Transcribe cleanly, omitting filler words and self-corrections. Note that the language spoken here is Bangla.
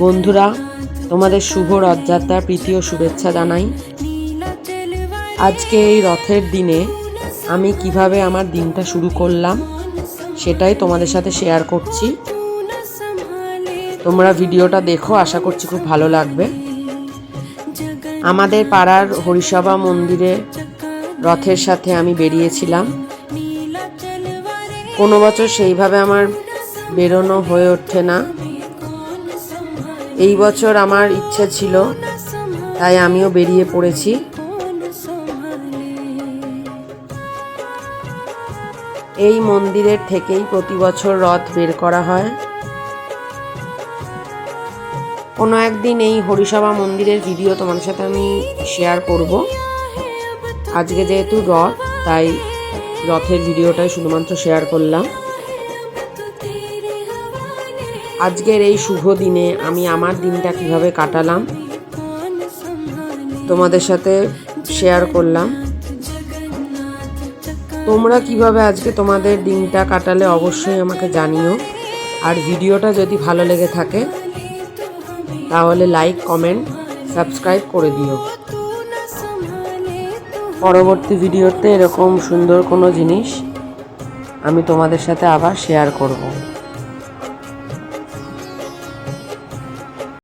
বন্ধুরা, তোমাদের শুভ রথযাত্রার প্রীতি ও শুভেচ্ছা জানাই। আজকে এই রথের দিনে আমি কিভাবে আমার দিনটা শুরু করলাম সেটাই তোমাদের সাথে শেয়ার করছি। তোমরা ভিডিওটা দেখো, আশা করছি খুব ভালো লাগবে। আমাদের পাড়ার হরিসভা মন্দিরে রথের সাথে আমি বেরিয়েছিলাম। কোনো বছর সেইভাবে আমার বেরোনো হয়ে ওঠে না। এই বছর আমার ইচ্ছে ছিল, তাই আমিও বেরিয়ে পড়েছি। এই মন্দিরের থেকেই প্রতি বছর রথ বের করা হয়। কোনো একদিন এই হরিসভা মন্দিরের ভিডিও তোমার সাথে আমি শেয়ার করব। আজকে যেহেতু রথ, তাই রথের ভিডিওটাই শুধুমাত্র শেয়ার করলাম। আজকের এই শুভ দিনে আমি আমার দিনটা কিভাবে কাটালাম তোমাদের সাথে শেয়ার করলাম। তোমরা কিভাবে আজকে তোমাদের দিনটা কাটালে অবশ্যই আমাকে জানিও। আর ভিডিওটা যদি ভালো লেগে থাকে তাহলে লাইক, কমেন্ট, সাবস্ক্রাইব করে দিও। পরবর্তী ভিডিওতে এরকম সুন্দর কোনো জিনিস আমি তোমাদের সাথে আবার শেয়ার করব।